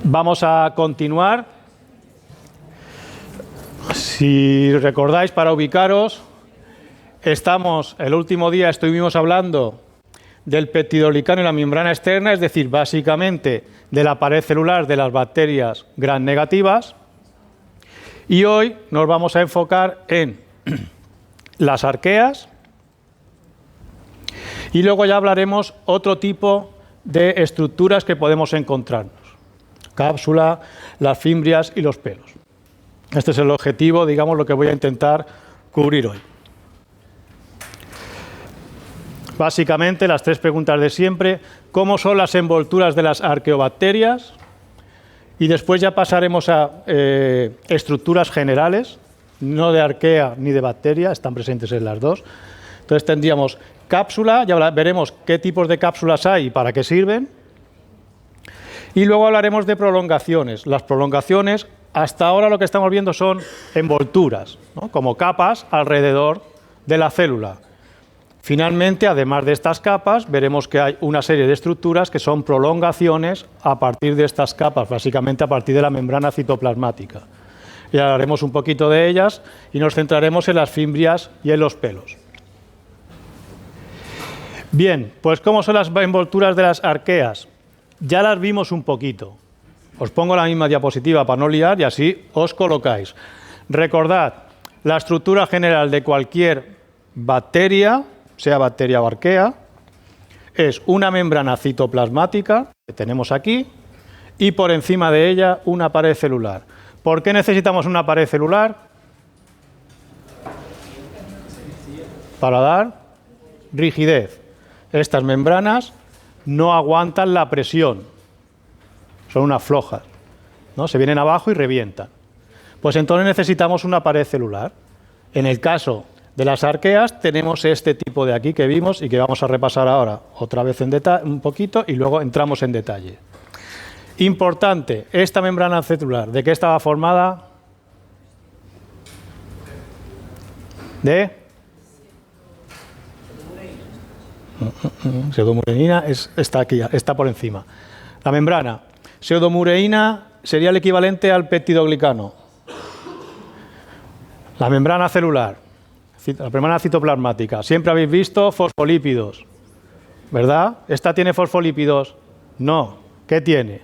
Vamos a continuar. Si recordáis, para ubicaros, el último día estuvimos hablando del peptidoglicano y la membrana externa, es decir, básicamente de la pared celular de las bacterias gram negativas. Y hoy nos vamos a enfocar en las arqueas y luego ya hablaremos otro tipo de estructuras que podemos encontrarnos. Cápsula, las fimbrias y los pelos. Este es el objetivo, digamos, lo que voy a intentar cubrir hoy. Básicamente, las tres preguntas de siempre: ¿cómo son las envolturas de las arqueobacterias? Y después ya pasaremos a estructuras generales, no de arquea ni de bacteria, están presentes en las dos. Entonces tendríamos cápsula, ya veremos qué tipos de cápsulas hay y para qué sirven. Y luego hablaremos de prolongaciones. Las prolongaciones, hasta ahora lo que estamos viendo son envolturas, ¿no? Como capas alrededor de la célula. Finalmente, además de estas capas, veremos que hay una serie de estructuras que son prolongaciones a partir de estas capas, básicamente a partir de la membrana citoplasmática. Y hablaremos un poquito de ellas y nos centraremos en las fimbrias y en los pelos. Bien, pues ¿cómo son las envolturas de las arqueas? Ya las vimos un poquito. Os pongo la misma diapositiva para no liar y así os colocáis. Recordad, la estructura general de cualquier bacteria, sea bacteria o arquea, es una membrana citoplasmática, que tenemos aquí, y por encima de ella una pared celular. ¿Por qué necesitamos una pared celular? Para dar rigidez. Estas membranas no aguantan la presión, son unas flojas, ¿no? Se vienen abajo y revientan. Pues entonces necesitamos una pared celular. En el caso de las arqueas tenemos este tipo de aquí que vimos y que vamos a repasar ahora otra vez en detalle, un poquito, y luego entramos en detalle. Importante, esta membrana celular, ¿de qué estaba formada? De pseudomureína, está aquí, está por encima. La membrana pseudomureína sería el equivalente al peptidoglicano. La membrana celular, la membrana citoplasmática. Siempre habéis visto fosfolípidos, ¿verdad? ¿Esta tiene fosfolípidos? No. ¿Qué tiene?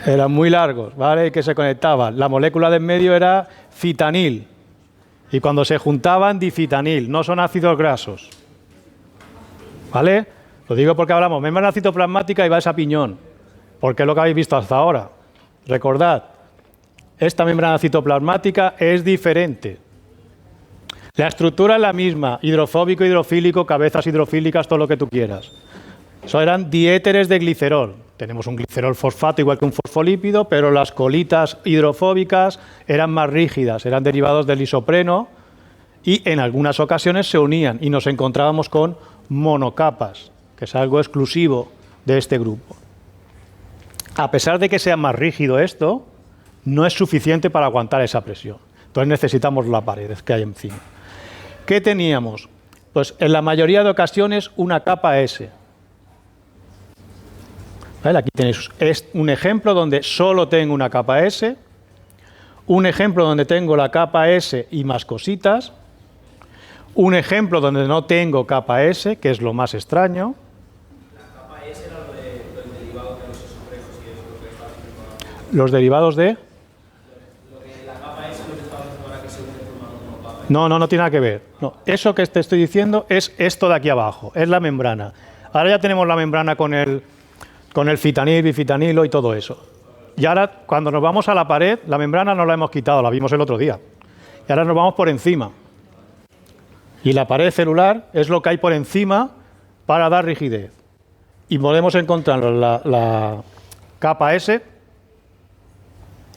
Eran muy largos, ¿vale? Y que se conectaban. La molécula de en medio era citanil. Y cuando se juntaban, dicitanil. No son ácidos grasos. ¿Vale? Lo digo porque hablamos membrana citoplasmática y va a piñón. Porque es lo que habéis visto hasta ahora. Recordad, esta membrana citoplasmática es diferente. La estructura es la misma. Hidrofóbico, hidrofílico, cabezas hidrofílicas, todo lo que tú quieras. Eso eran diéteres de glicerol. Tenemos un glicerol fosfato igual que un fosfolípido, pero las colitas hidrofóbicas eran más rígidas, eran derivados del isopreno y en algunas ocasiones se unían y nos encontrábamos con monocapas, que es algo exclusivo de este grupo. A pesar de que sea más rígido esto, no es suficiente para aguantar esa presión. Entonces necesitamos la pared que hay encima. ¿Qué teníamos? Pues en la mayoría de ocasiones una capa S. ¿Vale? Aquí tenéis un ejemplo donde solo tengo una capa S, un ejemplo donde tengo la capa S y más cositas, un ejemplo donde no tengo capa S, que es lo más extraño. La capa S era lo del derivado de los isopremos y eso, lo que estaba haciendo. ¿Los derivados de? Lo que la capa S lo que estaba haciendo ahora que se une formando monocapa. No tiene nada que ver. No, eso que te estoy diciendo es esto de aquí abajo, es la membrana. Ahora ya tenemos la membrana con el fitanil, bifitanilo y todo eso. Y ahora, cuando nos vamos a la pared, la membrana no la hemos quitado, la vimos el otro día. Y ahora nos vamos por encima. Y la pared celular es lo que hay por encima para dar rigidez. Y podemos encontrar la capa S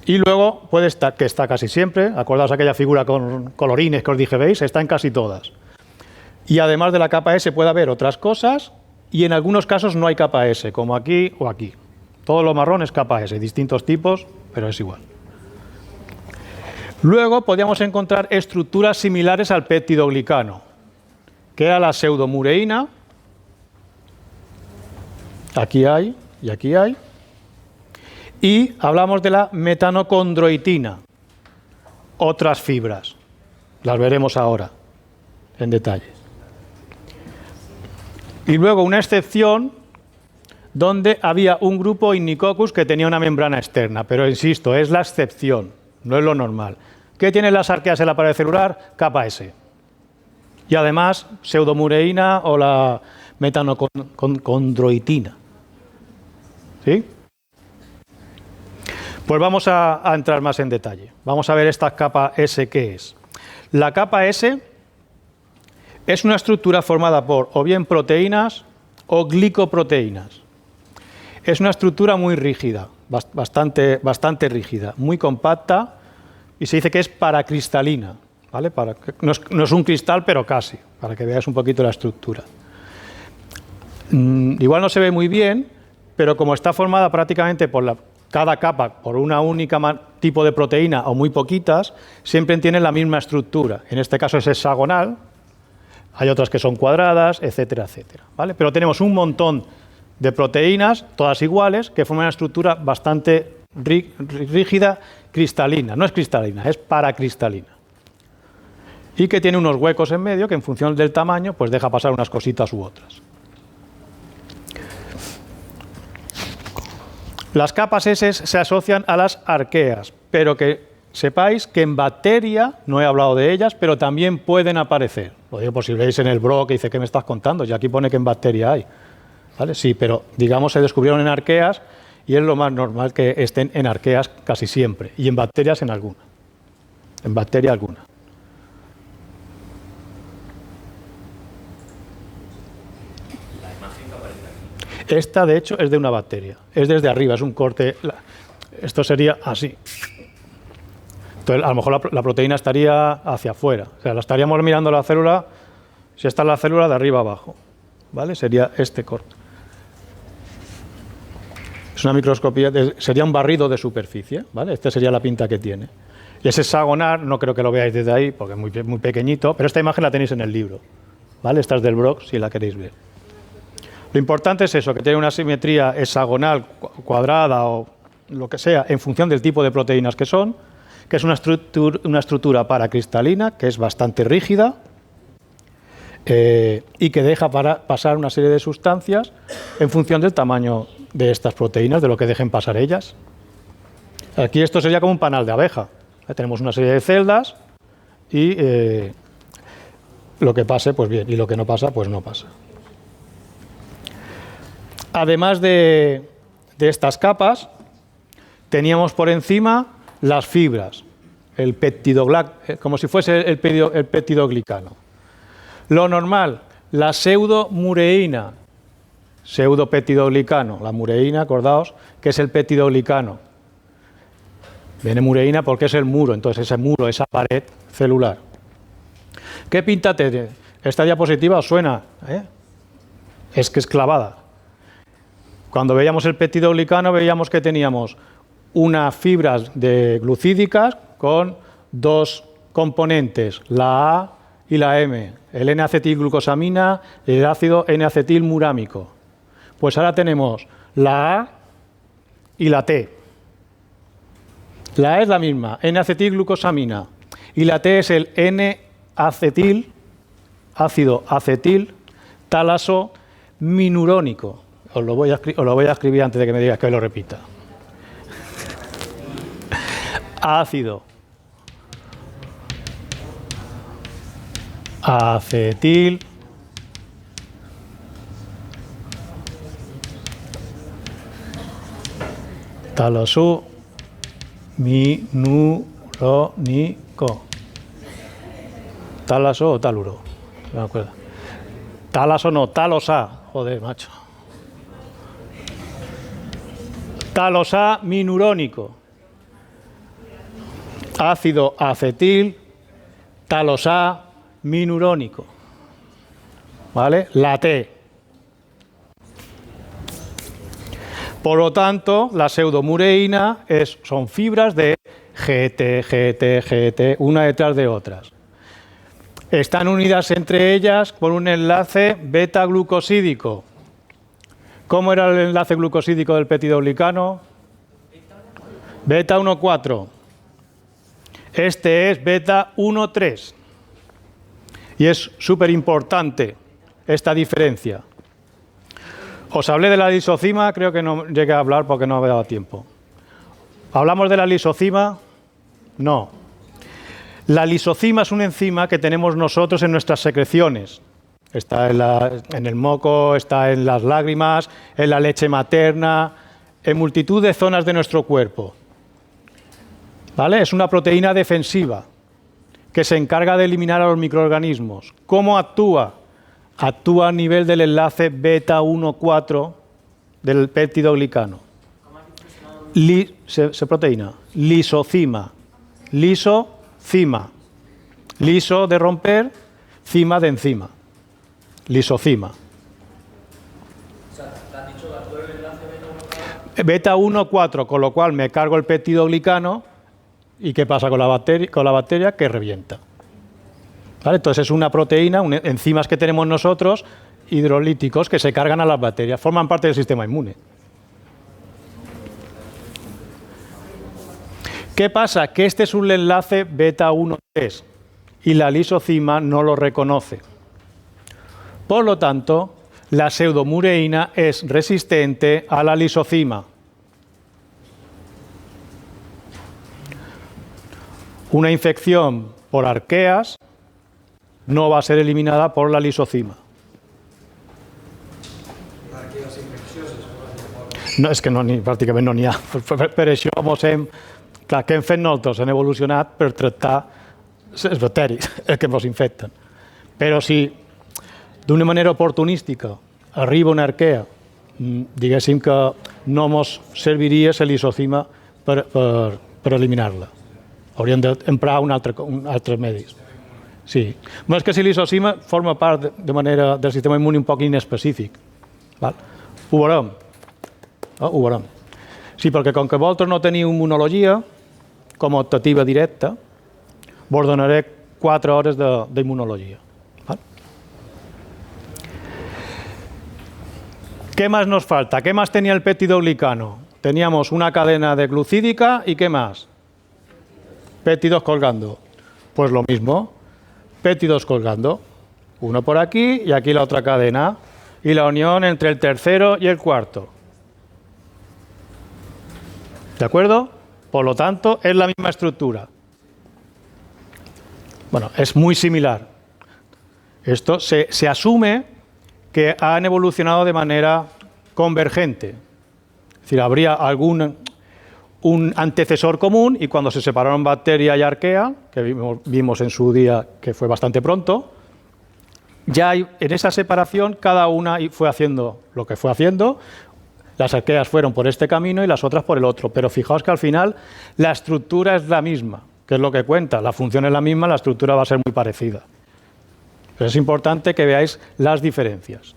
y luego puede estar, que está casi siempre, acordaos aquella figura con colorines que os dije, ¿veis? Está en casi todas. Y además de la capa S puede haber otras cosas. Y en algunos casos no hay capa S, como aquí o aquí. Todo lo marrón es capa S, distintos tipos, pero es igual. Luego podíamos encontrar estructuras similares al peptidoglicano, que era la pseudomureína Aquí hay y aquí hay. Y hablamos de la metanocondroitina, otras fibras. Las veremos ahora en detalle. Y luego una excepción donde había un grupo Inicoccus que tenía una membrana externa, pero insisto, es la excepción, no es lo normal. ¿Qué tienen las arqueas en la pared celular? Capa S. Y además, pseudomureína o la metanocondroitina. ¿Sí? Pues vamos a entrar más en detalle. Vamos a ver esta capa S, ¿qué es? La capa S es una estructura formada por o bien proteínas o glicoproteínas. Es una estructura muy rígida, bastante rígida, muy compacta y se dice que es paracristalina, ¿vale? No es un cristal, pero casi, para que veáis un poquito la estructura. Igual no se ve muy bien, pero como está formada prácticamente por cada capa por una única tipo de proteína o muy poquitas, siempre tienen la misma estructura. En este caso es hexagonal, hay otras que son cuadradas, etcétera, etcétera, ¿vale? Pero tenemos un montón de proteínas, todas iguales, que forman una estructura bastante rígida, cristalina. No es cristalina, es paracristalina. Y que tiene unos huecos en medio que en función del tamaño pues deja pasar unas cositas u otras. Las capas S se asocian a las arqueas, pero que sepáis que en bacteria, no he hablado de ellas, pero también pueden aparecer. Lo digo por si veis en el blog que dice, ¿qué me estás contando? Y aquí pone que en bacteria hay. ¿Vale? Sí, pero digamos se descubrieron en arqueas y es lo más normal que estén en arqueas casi siempre. Y en bacterias en alguna. En bacteria alguna. Esta, de hecho, es de una bacteria. Es desde arriba, es un corte. Esto sería así. Entonces, a lo mejor la proteína estaría hacia afuera. O sea, la estaríamos mirando la célula, si está en la célula, de arriba abajo. ¿Vale? Sería este corte. Es una microscopía, sería un barrido de superficie. ¿Vale? Esta sería la pinta que tiene. Y es hexagonal, no creo que lo veáis desde ahí, porque es muy pequeñito, pero esta imagen la tenéis en el libro. ¿Vale? Esta es del blog, si la queréis ver. Lo importante es eso, que tiene una simetría hexagonal, cuadrada o lo que sea, en función del tipo de proteínas que son, que es una estructura paracristalina, que es bastante rígida y que deja pasar una serie de sustancias en función del tamaño de estas proteínas, de lo que dejen pasar ellas. Aquí esto sería como un panal de abeja. Tenemos una serie de celdas y lo que pase, pues bien, y lo que no pasa, pues no pasa. Además de estas capas, teníamos por encima las fibras, como si fuese el peptidoglicano. Lo normal, la pseudomureína, pseudopeptidoglicano, la mureína, acordaos, que es el peptidoglicano. Viene mureína porque es el muro, entonces ese muro, esa pared celular. ¿Qué pinta tiene? Esta diapositiva os suena, ¿eh? Es que es clavada. Cuando veíamos el peptidoglicano veíamos que teníamos unas fibras glucídicas con dos componentes, la A y la M, el N-acetilglucosamina y el ácido N-acetilmurámico. Pues ahora tenemos la A y la T. La A es la misma, N-acetilglucosamina, y la T es el N-acetil, ácido acetil talaso minurónico. Os lo voy a escribir antes de que me digas que lo repita. Ácido acetil talaso minurónico. Talaso o taluro. No me acuerdo. Talaso no, talosa. Joder, macho. Talosa minurónico. Ácido acetil talosa minurónico. ¿Vale? La T. Por lo tanto, la pseudomureína son fibras de GT, una detrás de otras. Están unidas entre ellas por un enlace beta-glucosídico, ¿Cómo era el enlace glucosídico del peptidoglicano? Beta 1,4. Este es beta 1,3. Y es súper importante esta diferencia. Os hablé de la lisocima, creo que no llegué a hablar porque no me daba tiempo. ¿Hablamos de la lisocima? No. La lisocima es una enzima que tenemos nosotros en nuestras secreciones. Está en el moco, está en las lágrimas, en la leche materna, en multitud de zonas de nuestro cuerpo. ¿Vale? Es una proteína defensiva que se encarga de eliminar a los microorganismos. ¿Cómo actúa? Actúa a nivel del enlace beta 1,4 del peptidoglicano. Proteína. Lisocima. Lisocima. Liso de romper, cima de enzima. Lisocima. Beta 1,4, con lo cual me cargo el peptidoglicano y ¿qué pasa con la bacteria? Que revienta. ¿Vale? Entonces es una proteína, enzimas que tenemos nosotros, hidrolíticos, que se cargan a las bacterias, forman parte del sistema inmune. ¿Qué pasa? Que este es un enlace beta 1,3 y la lisocima no lo reconoce. Por lo tanto, la pseudomureína es resistente a la lisocima. Una infección por arqueas no va a ser eliminada por la lisocima. Arqueas infeccioses? No, és que no, pràcticament no n'hi ha. Per això clar, què hem fet nosaltres? Hem evolucionat per tractar els bacteris que ens infecten. Però si d'una manera oportunística arriba una arquea, diguéssim que no ens serviria la lisocima per eliminar-la. Hauríem d'emprar altres medis. Sí. Però és que si l'isocima forma part de manera del sistema immune un poc inespecífic. Val? Ho veurem. Ho veurem. Sí, perquè com que vosaltres no teniu immunologia com a optativa directa, vos donaré 4 hores d'immunologia. ¿Qué más nos falta? ¿Qué más tenía el peptidoglicano? Teníamos una cadena de glucídica y ¿qué más? Péptidos colgando. Pues lo mismo, péptidos colgando. Uno por aquí y aquí la otra cadena. Y la unión entre el tercero y el cuarto. ¿De acuerdo? Por lo tanto, es la misma estructura. Bueno, es muy similar. Esto se asume que han evolucionado de manera convergente. Es decir, habría un antecesor común y cuando se separaron bacteria y arquea, que vimos en su día que fue bastante pronto, ya en esa separación cada una fue haciendo lo que fue haciendo. Las arqueas fueron por este camino y las otras por el otro, pero fijaos que al final la estructura es la misma, que es lo que cuenta. La función es la misma, la estructura va a ser muy parecida. Pero es importante que veáis las diferencias.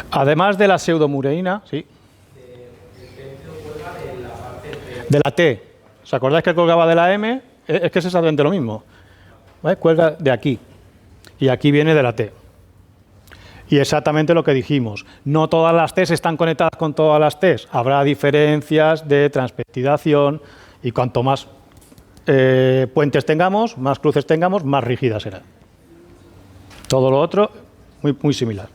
Además de la pseudomureína, sí. De la T. ¿Os acordáis que colgaba de la M? Es que es exactamente lo mismo. ¿Vale? Cuelga de aquí. Y aquí viene de la T. Y exactamente lo que dijimos. No todas las T's están conectadas con todas las T's. Habrá diferencias de transpeptidación y cuanto más puentes tengamos, más cruces tengamos, más rígida será. Todo lo otro, muy similar.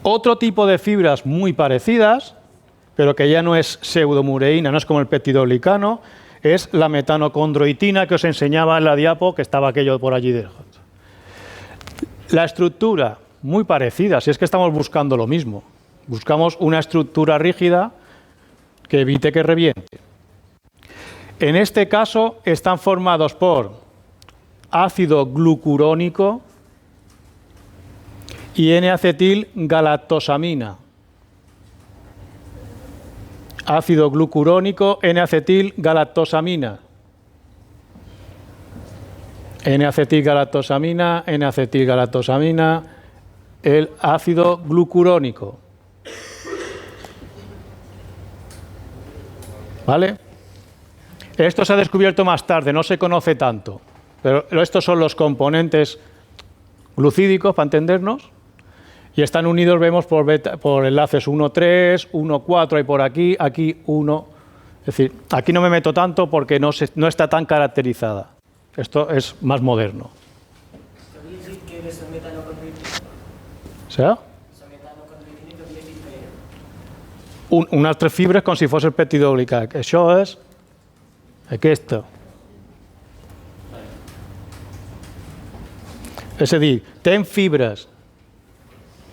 Otro tipo de fibras muy parecidas, pero que ya no es pseudomureína, no es como el peptidoglicano, es la metanocondroitina que os enseñaba en la diapo, que estaba aquello por allí debajo. La estructura, muy parecida, si es que estamos buscando lo mismo. Buscamos una estructura rígida que evite que reviente. En este caso están formados por ácido glucurónico y N-acetilgalactosamina. Ácido glucurónico, N-acetilgalactosamina. N-acetilgalactosamina, N-acetilgalactosamina, el ácido glucurónico. ¿Vale? Esto se ha descubierto más tarde, no se conoce tanto. Pero estos son los componentes glucídicos, para entendernos, y están unidos, vemos, por enlaces 1,3, 1,4 y por aquí 1. Es decir, aquí no me meto tanto porque no está tan caracterizada. Esto es más moderno. ¿Sea? Unas 3 fibres com si fos el peptidoglicà. Això és aquesta. És a dir, ten fibres,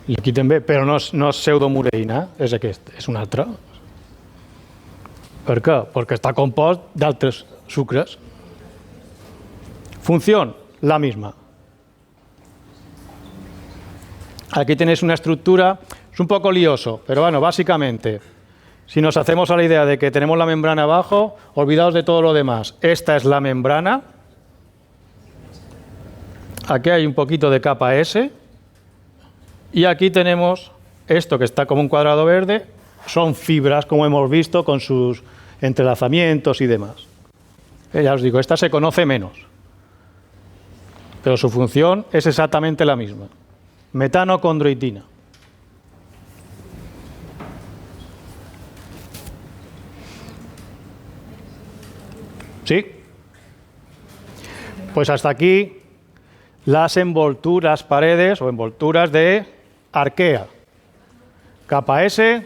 i aquí també, però no és pseudomureïna, és aquest, és un altre. Per què? Perquè està compost d'altres sucres. Función, la misma. Aquí tenéis una estructura, es un poco lioso, pero bueno, básicamente, si nos hacemos a la idea de que tenemos la membrana abajo, olvidaos de todo lo demás. Esta es la membrana. Aquí hay un poquito de capa S. Y aquí tenemos esto que está como un cuadrado verde. Son fibras, como hemos visto, con sus entrelazamientos y demás. Ya os digo, esta se conoce menos. Pero su función es exactamente la misma. Metanocondroitina. ¿Sí? Pues hasta aquí las envolturas, paredes o envolturas de arquea. Capa S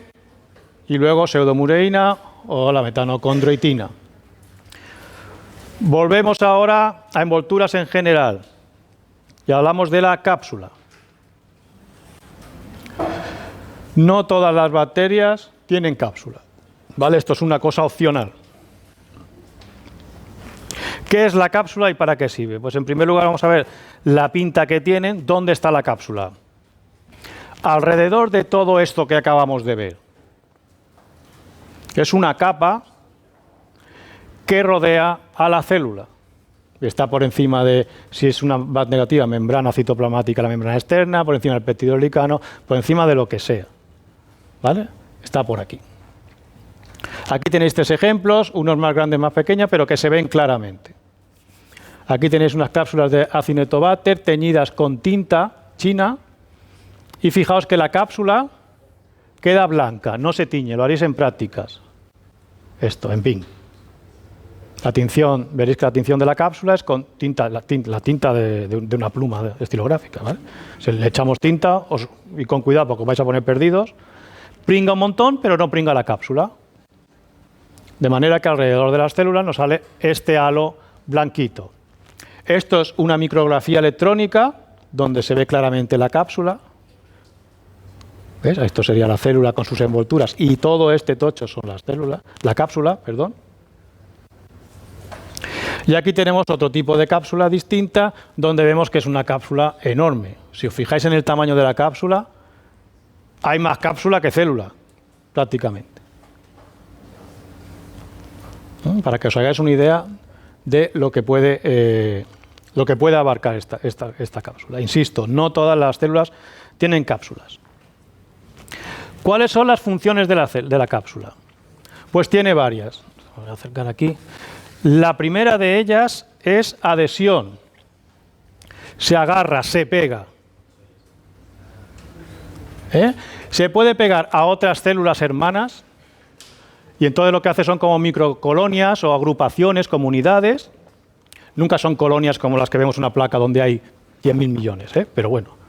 y luego pseudomureína o la metanocondroitina. Volvemos ahora a envolturas en general y hablamos de la cápsula. No todas las bacterias tienen cápsula, ¿vale? Esto es una cosa opcional. ¿Qué es la cápsula y para qué sirve? Pues en primer lugar vamos a ver la pinta que tienen, dónde está la cápsula. Alrededor de todo esto que acabamos de ver. Es una capa que rodea a la célula. Está por encima de, si es una VAT negativa, membrana citoplasmática, la membrana externa, por encima del peptidoglicano, por encima de lo que sea. ¿Vale? Está por aquí. Aquí tenéis 3 ejemplos, unos más grandes, más pequeños, pero que se ven claramente. Aquí tenéis unas cápsulas de Acinetobacter teñidas con tinta china y fijaos que la cápsula queda blanca, no se tiñe, lo haréis en prácticas. Esto, en pink. La tinción, veréis que la tinción de la cápsula es con tinta, la tinta de una pluma estilográfica, ¿vale? Si le echamos tinta, y con cuidado porque os vais a poner perdidos, pringa un montón, pero no pringa la cápsula. De manera que alrededor de las células nos sale este halo blanquito. Esto es una micrografía electrónica donde se ve claramente la cápsula. ¿Ves? Esto sería la célula con sus envolturas y todo este tocho son las células, la cápsula, perdón. Y aquí tenemos otro tipo de cápsula distinta donde vemos que es una cápsula enorme. Si os fijáis en el tamaño de la cápsula, hay más cápsula que célula, prácticamente. Para que os hagáis una idea de lo que puede abarcar esta cápsula. Insisto, no todas las células tienen cápsulas. ¿Cuáles son las funciones de la cápsula? Pues tiene varias. Voy a acercar aquí. La primera de ellas es adhesión. Se agarra, se pega. Se puede pegar a otras células hermanas y entonces lo que hace son como microcolonias o agrupaciones, comunidades. Nunca son colonias como las que vemos en una placa donde hay 100.000 millones, pero bueno.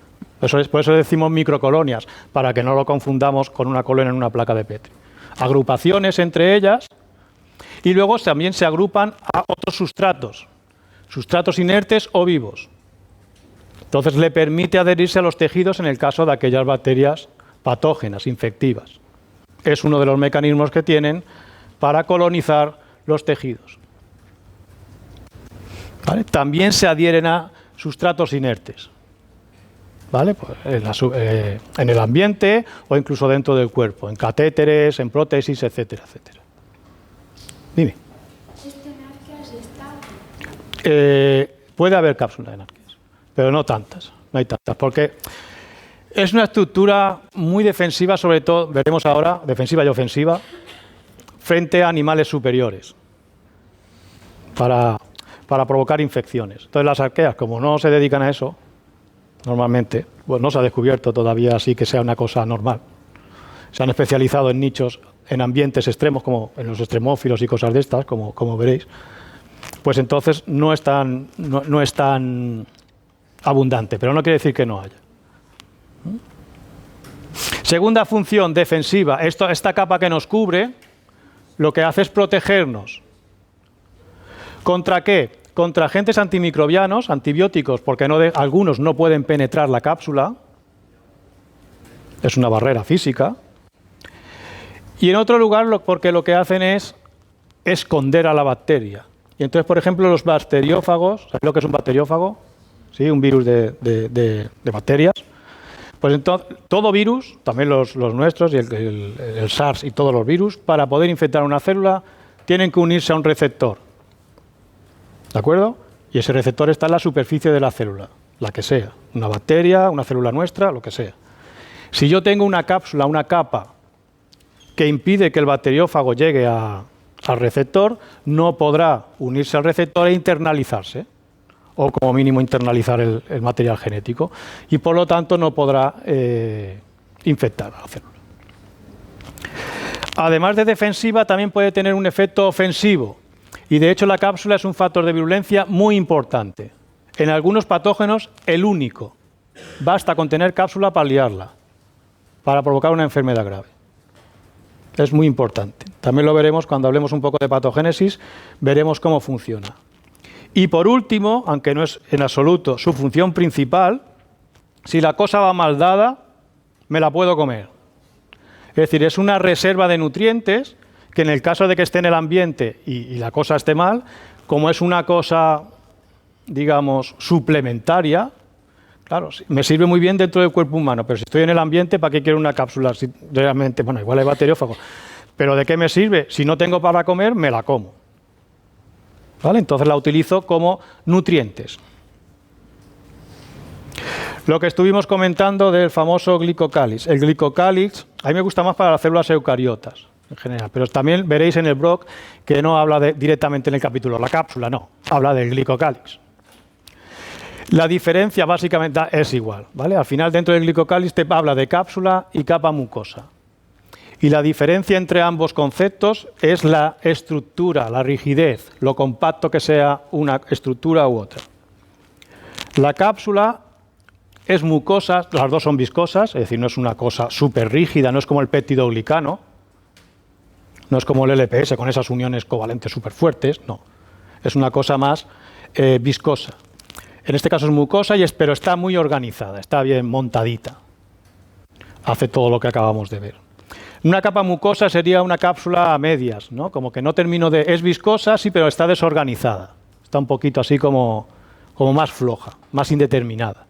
Por eso decimos microcolonias, para que no lo confundamos con una colonia en una placa de Petri. Agrupaciones entre ellas y luego también se agrupan a otros sustratos inertes o vivos. Entonces le permite adherirse a los tejidos en el caso de aquellas bacterias patógenas, infectivas. Es uno de los mecanismos que tienen para colonizar los tejidos. ¿Vale? También se adhieren a sustratos inertes. ¿Vale? Pues en el ambiente o incluso dentro del cuerpo, en catéteres, en prótesis, etcétera, etcétera. Dime. Puede haber cápsulas en arqueas, pero no tantas, no hay tantas, porque es una estructura muy defensiva, sobre todo, veremos ahora, defensiva y ofensiva, frente a animales superiores. para provocar infecciones. Entonces las arqueas, como no se dedican a eso, normalmente, pues no se ha descubierto todavía así que sea una cosa normal. Se han especializado en nichos, en ambientes extremos, como en los extremófilos y cosas de estas, como veréis. Pues entonces no es tan abundante, pero no quiere decir que no haya. Segunda función defensiva, esta capa que nos cubre, lo que hace es protegernos. ¿Contra qué? Contra agentes antimicrobianos, antibióticos, porque algunos no pueden penetrar la cápsula. Es una barrera física. Y en otro lugar, porque lo que hacen es esconder a la bacteria. Y entonces, por ejemplo, los bacteriófagos, ¿sabéis lo que es un bacteriófago? ¿Sí? Un virus de bacterias. Pues entonces, todo virus, también los nuestros, y el SARS y todos los virus, para poder infectar una célula, tienen que unirse a un receptor. ¿De acuerdo? Y ese receptor está en la superficie de la célula, la que sea. Una bacteria, una célula nuestra, lo que sea. Si yo tengo una cápsula, una capa, que impide que el bacteriófago llegue al receptor, no podrá unirse al receptor e internalizarse, o como mínimo internalizar el material genético, y por lo tanto no podrá infectar a la célula. Además de defensiva, también puede tener un efecto ofensivo, y de hecho la cápsula es un factor de virulencia muy importante. En algunos patógenos, el único. Basta con tener cápsula para liarla, para provocar una enfermedad grave. Es muy importante. También lo veremos cuando hablemos un poco de patogénesis, veremos cómo funciona. Y por último, aunque no es en absoluto su función principal, si la cosa va mal dada, me la puedo comer. Es decir, es una reserva de nutrientes que en el caso de que esté en el ambiente y la cosa esté mal, como es una cosa, digamos, suplementaria, claro, me sirve muy bien dentro del cuerpo humano, pero si estoy en el ambiente, ¿para qué quiero una cápsula? Si realmente, bueno, igual hay bacteriófago, pero ¿de qué me sirve? Si no tengo para comer, me la como. ¿Vale? Entonces la utilizo como nutrientes. Lo que estuvimos comentando del famoso glicocálix. El glicocálix, a mí me gusta más para las células eucariotas, en general, pero también veréis en el blog que no habla directamente en el capítulo, la cápsula, no, habla del glicocálix. La diferencia básicamente es igual, ¿vale? Al final dentro del glicocálix te habla de cápsula y capa mucosa. Y la diferencia entre ambos conceptos es la estructura, la rigidez, lo compacto que sea una estructura u otra. La cápsula es mucosa, las dos son viscosas, es decir, no es una cosa súper rígida, no es como el peptidoglicano, no es como el LPS con esas uniones covalentes súper fuertes, no. Es una cosa más viscosa. En este caso es mucosa, pero está muy organizada, está bien montadita. Hace todo lo que acabamos de ver. Una capa mucosa sería una cápsula a medias, ¿no? Como que no termino de... Es viscosa, sí, pero está desorganizada. Está un poquito así como más floja, más indeterminada.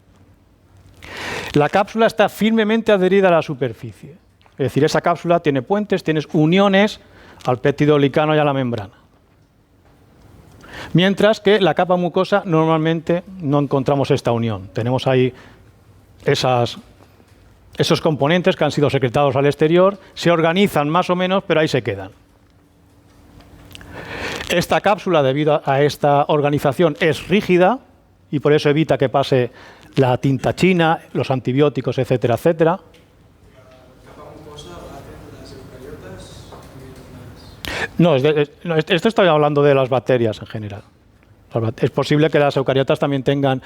La cápsula está firmemente adherida a la superficie. Es decir, esa cápsula tiene puentes, tiene uniones al peptidoglicano y a la membrana. Mientras que la capa mucosa normalmente no encontramos esta unión. Tenemos ahí esos componentes que han sido secretados al exterior, se organizan más o menos, pero ahí se quedan. Esta cápsula, debido a esta organización, es rígida y por eso evita que pase la tinta china, los antibióticos, etcétera, etcétera. No, esto estoy hablando de las bacterias en general. Es posible que las eucariotas también tengan,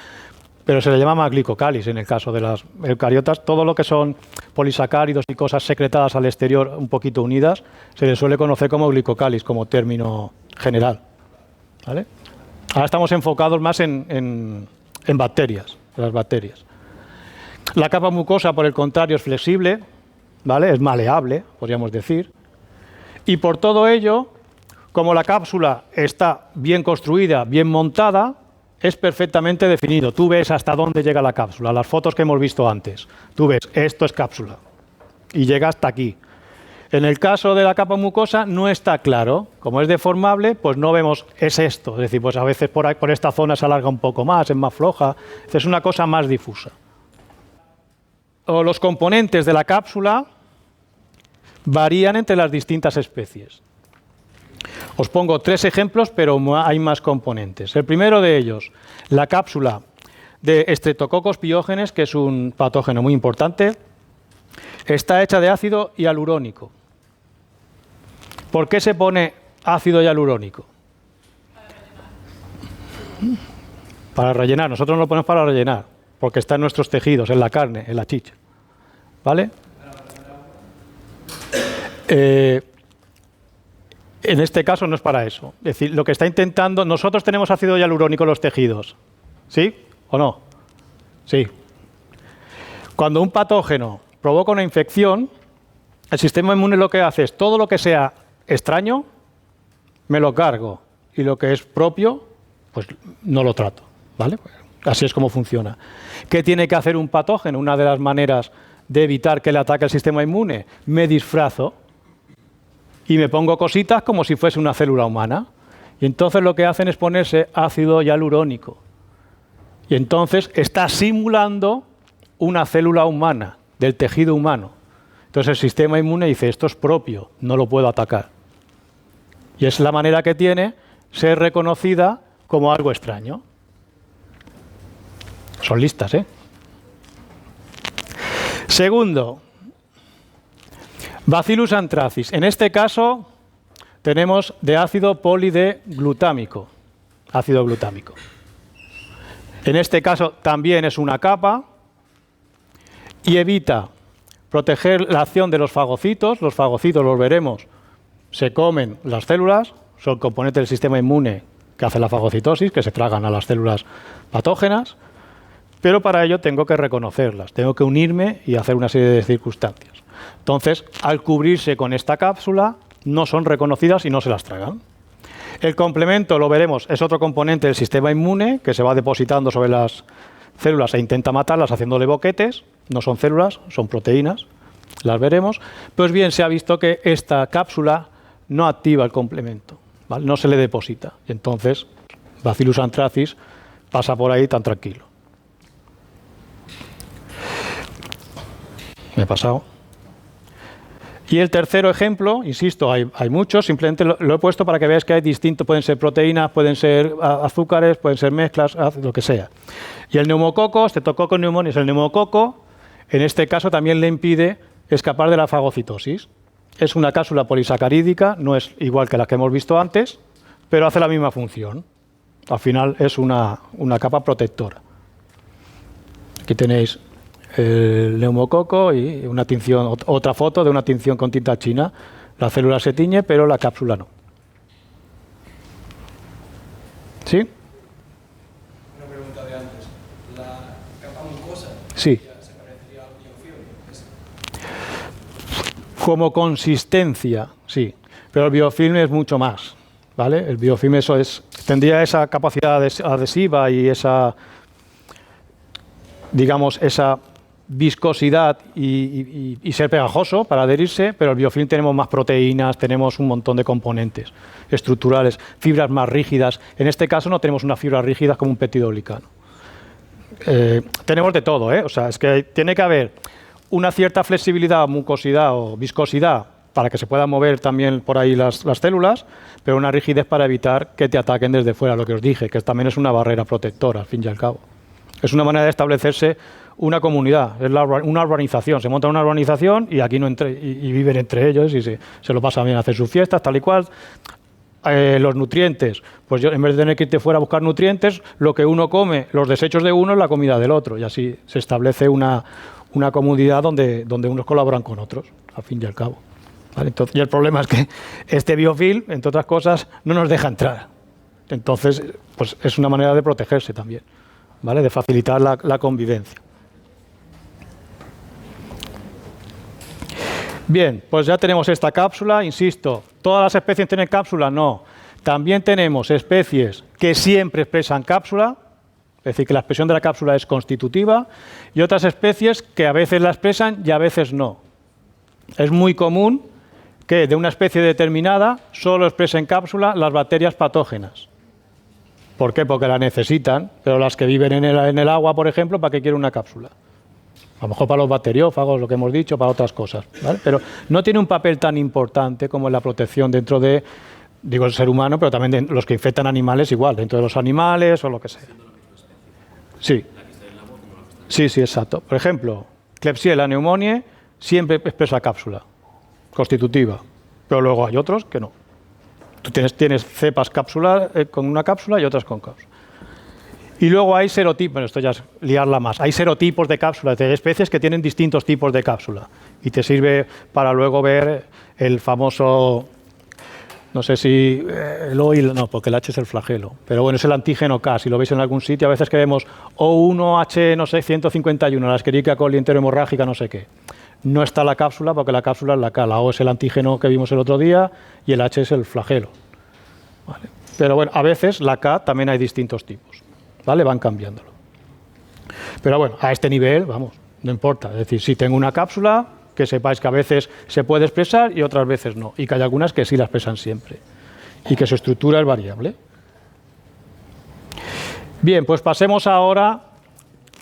pero se le llama más glicocálix en el caso de las eucariotas. Todo lo que son polisacáridos y cosas secretadas al exterior un poquito unidas, se les suele conocer como glicocálix, como término general. ¿Vale? Ahora estamos enfocados más en bacterias, las bacterias. La capa mucosa, por el contrario, es flexible, ¿vale? Es maleable, podríamos decir. Y por todo ello, como la cápsula está bien construida, bien montada, es perfectamente definido. Tú ves hasta dónde llega la cápsula. Las fotos que hemos visto antes. Tú ves, esto es cápsula. Y llega hasta aquí. En el caso de la capa mucosa no está claro. Como es deformable, pues no vemos, es esto. Es decir, pues a veces por esta zona se alarga un poco más, es más floja. Es una cosa más difusa. O los componentes de la cápsula varían entre las distintas especies. Os pongo 3 ejemplos, pero hay más componentes. El primero de ellos, la cápsula de Streptococcus pyogenes, que es un patógeno muy importante, está hecha de ácido hialurónico. ¿Por qué se pone ácido hialurónico? Para rellenar. Nosotros no lo ponemos para rellenar, porque está en nuestros tejidos, en la carne, en la chicha. ¿Vale? En este caso no es para eso. Es decir, lo que está intentando... Nosotros tenemos ácido hialurónico en los tejidos. ¿Sí o no? Sí. Cuando un patógeno provoca una infección, el sistema inmune lo que hace es todo lo que sea extraño, me lo cargo. Y lo que es propio, pues no lo trato. ¿Vale? Así es como funciona. ¿Qué tiene que hacer un patógeno? Una de las maneras de evitar que le ataque el sistema inmune, me disfrazo y me pongo cositas como si fuese una célula humana. Y entonces lo que hacen es ponerse ácido hialurónico. Y entonces está simulando una célula humana, del tejido humano. Entonces el sistema inmune dice, esto es propio, no lo puedo atacar. Y es la manera que tiene ser reconocida como algo extraño. Son listas, ¿eh? Segundo, Bacillus anthracis. En este caso tenemos de ácido polideglutámico. Ácido glutámico. En este caso también es una capa y evita proteger la acción de los fagocitos. Los fagocitos, los veremos, se comen las células, son componentes del sistema inmune que hace la fagocitosis, que se tragan a las células patógenas. Pero para ello tengo que reconocerlas, tengo que unirme y hacer una serie de circunstancias. Entonces, al cubrirse con esta cápsula, no son reconocidas y no se las tragan. El complemento, lo veremos, es otro componente del sistema inmune que se va depositando sobre las células e intenta matarlas haciéndole boquetes. No son células, son proteínas, las veremos. Pues bien, se ha visto que esta cápsula no activa el complemento, ¿vale? No se le deposita. Y entonces, Bacillus anthracis pasa por ahí tan tranquilo. Me he pasado. Y el tercer ejemplo, insisto, hay muchos, simplemente lo he puesto para que veáis que hay distintos, pueden ser proteínas, pueden ser azúcares, pueden ser mezclas, lo que sea. Y el neumococo, Streptococcus pneumoniae, el neumococo, en este caso también le impide escapar de la fagocitosis. Es una cápsula polisacarídica, no es igual que la que hemos visto antes, pero hace la misma función. Al final es una capa protectora. Aquí tenéis el neumococo y una tinción, otra foto de una tinción con tinta china. La célula se tiñe, pero la cápsula no. ¿Sí? Una pregunta de antes. ¿La capa mucosa? Sí. ¿Se parecería al biofilm? Como consistencia, sí. Pero el biofilm es mucho más, ¿vale? El biofilm tendría esa capacidad adhesiva y esa, digamos, esa viscosidad y ser pegajoso para adherirse, pero el biofilm tenemos más proteínas, tenemos un montón de componentes estructurales, fibras más rígidas. En este caso no tenemos unas fibras rígidas como un peptidoglicano. Tenemos de todo, ¿eh? O sea, es que tiene que haber una cierta flexibilidad, mucosidad o viscosidad para que se puedan mover también por ahí las células, pero una rigidez para evitar que te ataquen desde fuera, lo que os dije, que también es una barrera protectora, al fin y al cabo. Es una manera de establecerse una comunidad, es una urbanización. Se monta una urbanización y aquí y viven entre ellos y se lo pasan bien, hacen sus fiestas, tal y cual. Los nutrientes, pues yo en vez de tener que irte fuera a buscar nutrientes, lo que uno come, los desechos de uno es la comida del otro, y así se establece una comunidad donde unos colaboran con otros, al fin y al cabo. ¿Vale? Entonces, y el problema es que este biofilm, entre otras cosas, no nos deja entrar. Entonces, pues es una manera de protegerse también, ¿vale? De facilitar la convivencia. Bien, pues ya tenemos esta cápsula, insisto, ¿todas las especies tienen cápsula? No. También tenemos especies que siempre expresan cápsula, es decir, que la expresión de la cápsula es constitutiva, y otras especies que a veces la expresan y a veces no. Es muy común que de una especie determinada solo expresen cápsula las bacterias patógenas. ¿Por qué? Porque la necesitan, pero las que viven en el agua, por ejemplo, ¿para qué quieren una cápsula? A lo mejor para los bacteriófagos, lo que hemos dicho, para otras cosas, ¿vale? Pero no tiene un papel tan importante como en la protección dentro de Digo el ser humano, pero también los que infectan animales igual, dentro de los animales o lo que sea. Sí. Sí, sí, exacto. Por ejemplo, Klebsiella pneumoniae siempre expresa cápsula constitutiva, pero luego hay otros que no. Tú tienes cepas con una cápsula y otras con cápsula. Y luego hay serotipos, bueno, esto ya es liarla más, hay serotipos de cápsula, de especies que tienen distintos tipos de cápsula. Y te sirve para luego ver el famoso, no sé si el oil, no, porque el H es el flagelo, pero bueno, es el antígeno K, si lo veis en algún sitio, a veces que vemos O1H, no sé, 151, la Escherichia coli enterohemorrágica, no sé qué. No está la cápsula porque la cápsula es la K, la O es el antígeno que vimos el otro día y el H es el flagelo. ¿Vale? Pero bueno, a veces la K también hay distintos tipos, ¿vale? Van cambiándolo. Pero bueno, a este nivel, vamos, no importa. Es decir, si tengo una cápsula, que sepáis que a veces se puede expresar y otras veces no, y que hay algunas que sí la expresan siempre, y que su estructura es variable. Bien, pues pasemos ahora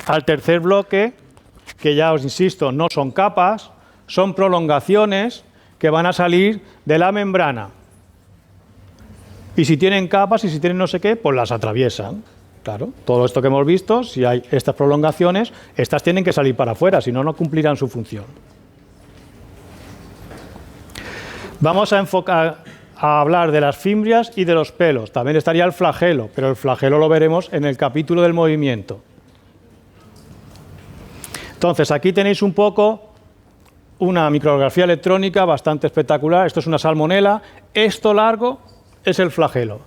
al tercer bloque, que ya os insisto, no son capas, son prolongaciones que van a salir de la membrana. Y si tienen capas y si tienen no sé qué, pues las atraviesan. Claro, todo esto que hemos visto, si hay estas prolongaciones, estas tienen que salir para afuera, si no, no cumplirán su función. Vamos a hablar de las fimbrias y de los pelos. También estaría el flagelo, pero el flagelo lo veremos en el capítulo del movimiento. Entonces, aquí tenéis un poco una micrografía electrónica bastante espectacular. Esto es una salmonela. Esto largo es el flagelo.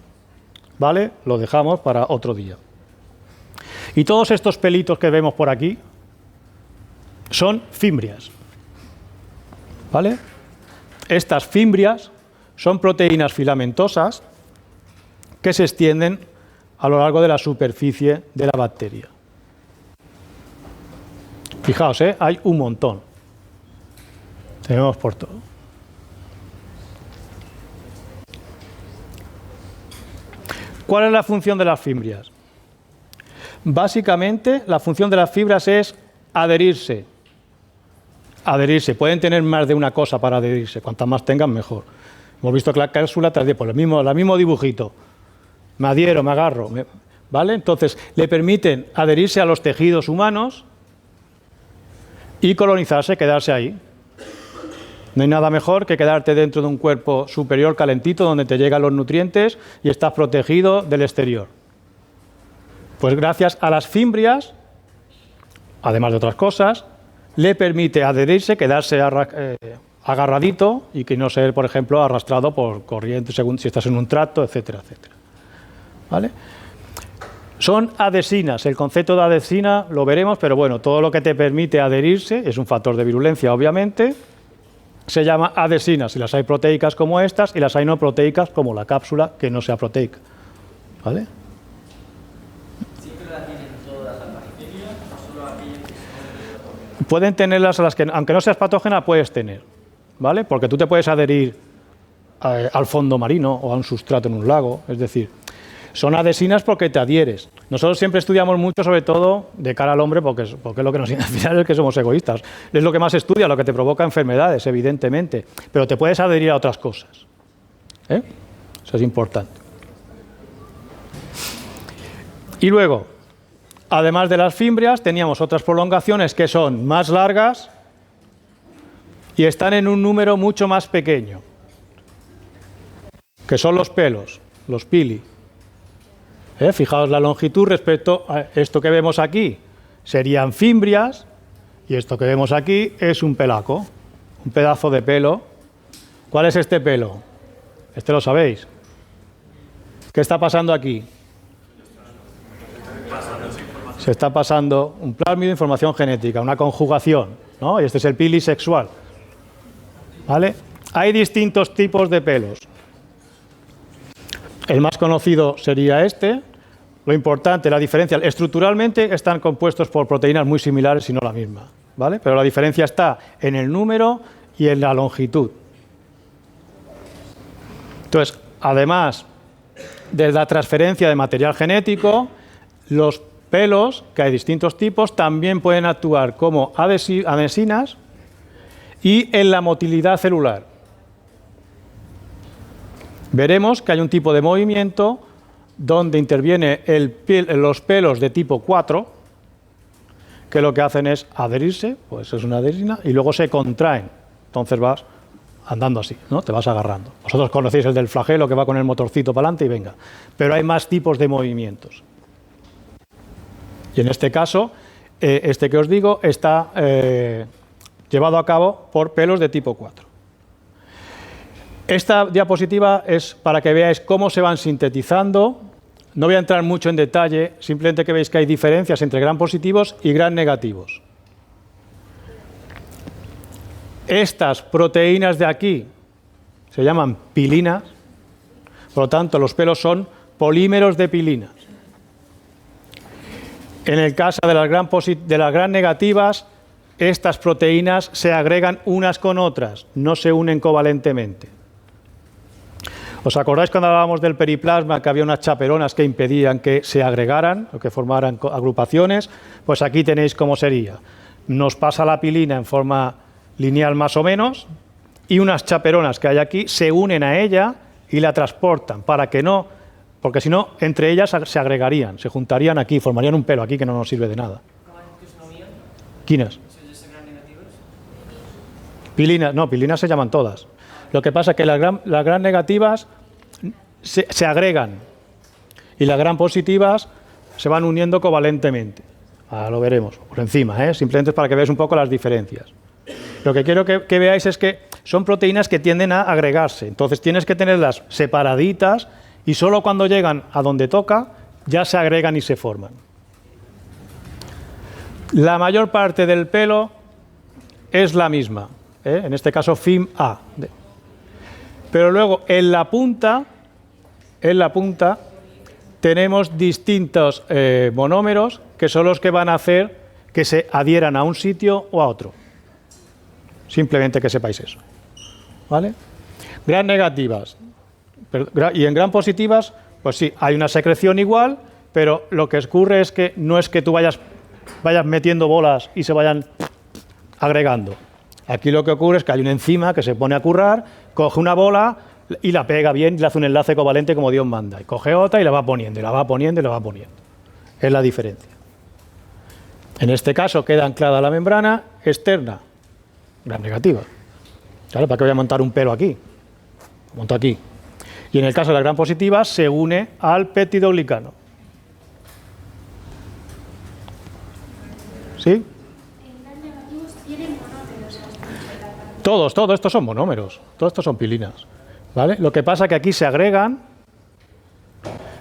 ¿Vale? Lo dejamos para otro día. Y todos estos pelitos que vemos por aquí son fimbrias. ¿Vale? Estas fimbrias son proteínas filamentosas que se extienden a lo largo de la superficie de la bacteria. Fijaos, hay un montón. Tenemos por todo. ¿Cuál es la función de las fimbrias? Básicamente, la función de las fibras es adherirse. Adherirse. Pueden tener más de una cosa para adherirse. Cuantas más tengan, mejor. Hemos visto que la cápsula te adhiere por el mismo dibujito. Me adhiero, me agarro. ¿Vale? Entonces, le permiten adherirse a los tejidos humanos y colonizarse, quedarse ahí. No hay nada mejor que quedarte dentro de un cuerpo superior calentito donde te llegan los nutrientes y estás protegido del exterior. Pues gracias a las fimbrias, además de otras cosas, le permite adherirse, quedarse agarradito y que no ser, por ejemplo, arrastrado por corriente, según si estás en un tracto, etcétera, etcétera. ¿Vale? Son adhesinas. El concepto de adhesina lo veremos, pero bueno, todo lo que te permite adherirse es un factor de virulencia, obviamente. Se llama adhesinas, y las hay proteicas como estas y las hay no proteicas como la cápsula que no sea proteica. ¿Vale? ¿Siempre las tienen todas las bacterias o solo aquellas que son? Pueden tenerlas a las que, aunque no seas patógena, puedes tener. ¿Vale? Porque tú te puedes adherir al fondo marino o a un sustrato en un lago, es decir, son adhesinas porque te adhieres. Nosotros siempre estudiamos mucho, sobre todo de cara al hombre, porque es lo que nos al final es que somos egoístas. Es lo que más estudia, lo que te provoca enfermedades, evidentemente. Pero te puedes adherir a otras cosas. Eso es importante. Y luego, además de las fimbrias, teníamos otras prolongaciones que son más largas y están en un número mucho más pequeño, que son los pelos, los pili. Fijaos la longitud respecto a esto que vemos aquí. Serían fimbrias y esto que vemos aquí es un pelaco, un pedazo de pelo. ¿Cuál es este pelo? Este lo sabéis. ¿Qué está pasando aquí? Se está pasando un plásmido de información genética, una conjugación, ¿no? Y este es el pili sexual. ¿Vale? Hay distintos tipos de pelos. El más conocido sería este. Lo importante, la diferencia, estructuralmente están compuestos por proteínas muy similares, si no la misma, ¿vale? Pero la diferencia está en el número y en la longitud. Entonces, además de la transferencia de material genético, los pelos, que hay distintos tipos, también pueden actuar como adhesinas y en la motilidad celular. veremos que hay un tipo de movimiento donde interviene los pelos de tipo 4, que lo que hacen es adherirse, pues es una adherina, y luego se contraen. Entonces vas andando así, ¿no? Te vas agarrando. Vosotros conocéis el del flagelo, que va con el motorcito para adelante y venga. Pero hay más tipos de movimientos. Y en este caso, este que os digo, está llevado a cabo por pelos de tipo 4. Esta diapositiva es para que veáis cómo se van sintetizando. No voy a entrar mucho en detalle, simplemente que veáis que hay diferencias entre gran positivos y gran negativos. Estas proteínas de aquí se llaman pilinas, por lo tanto los pelos son polímeros de pilinas. En el caso de las gran negativas, estas proteínas se agregan unas con otras, no se unen covalentemente. ¿Os acordáis cuando hablábamos del periplasma que había unas chaperonas que impedían que se agregaran o que formaran agrupaciones? Pues aquí tenéis cómo sería. Nos pasa la pilina en forma lineal más o menos y unas chaperonas que hay aquí se unen a ella y la transportan para que no, porque si no, entre ellas se agregarían, se juntarían aquí, formarían un pelo aquí que no nos sirve de nada. ¿Quiénes? Pilinas, no, pilinas se llaman todas. Lo que pasa es que las gran negativas se agregan y las gran positivas se van uniendo covalentemente. Ahora lo veremos por encima, simplemente es para que veáis un poco las diferencias. Lo que quiero que veáis es que son proteínas que tienden a agregarse, entonces tienes que tenerlas separaditas y solo cuando llegan a donde toca ya se agregan y se forman. La mayor parte del pelo es la misma, en este caso FIM A. Pero luego en la punta tenemos distintos monómeros que son los que van a hacer que se adhieran a un sitio o a otro. Simplemente que sepáis eso. ¿Vale? Gran negativas. Y en gran positivas, pues sí, hay una secreción igual, pero lo que ocurre es que no es que tú vayas metiendo bolas y se vayan agregando. Aquí lo que ocurre es que hay una enzima que se pone a currar, coge una bola y la pega bien y le hace un enlace covalente como Dios manda. Y coge otra y la va poniendo, y la va poniendo, y la va poniendo. Es la diferencia. En este caso queda anclada la membrana externa, gran negativa. Claro, ¿para qué voy a montar un pelo aquí? Lo monto aquí. Y en el caso de la gran positiva se une al peptidoglicano. ¿Sí? Todos estos son monómeros, todos estos son pilinas, ¿vale? Lo que pasa es que aquí se agregan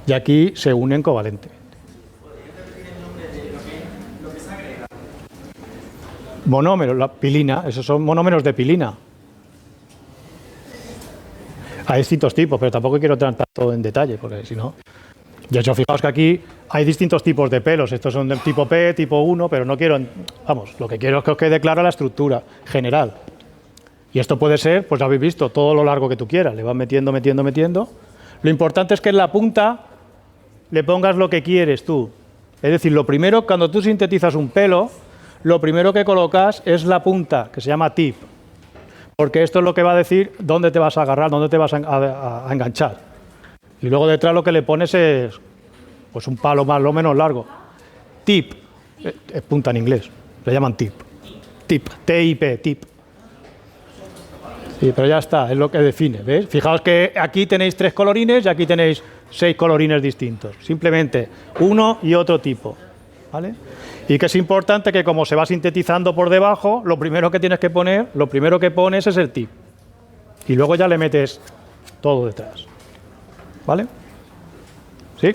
y aquí se unen covalentemente. Monómeros, la pilina, esos son monómeros de pilina. Hay distintos tipos, pero tampoco quiero entrar tanto en detalle, porque si no... De hecho, fijaos que aquí hay distintos tipos de pelos, estos son del tipo P, tipo 1, pero no quiero... Vamos, lo que quiero es que os quede clara la estructura general. Y esto puede ser, pues ya habéis visto, todo lo largo que tú quieras. Le vas metiendo. Lo importante es que en la punta le pongas lo que quieres tú. Es decir, lo primero, cuando tú sintetizas un pelo, lo primero que colocas es la punta, que se llama tip. Porque esto es lo que va a decir dónde te vas a agarrar, dónde te vas a enganchar. Y luego detrás lo que le pones es pues un palo más o menos largo. Tip, es punta en inglés, le llaman tip. Tip, T-I-P, tip. Sí, pero ya está, es lo que define, ¿ves? Fijaos que aquí tenéis 3 colorines y aquí tenéis 6 colorines distintos. Simplemente uno y otro tipo, ¿vale? Y que es importante que como se va sintetizando por debajo, lo primero que tienes que poner, lo primero que pones es el tip. Y luego ya le metes todo detrás. ¿Vale? ¿Sí?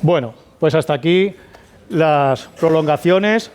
Bueno, pues hasta aquí las prolongaciones.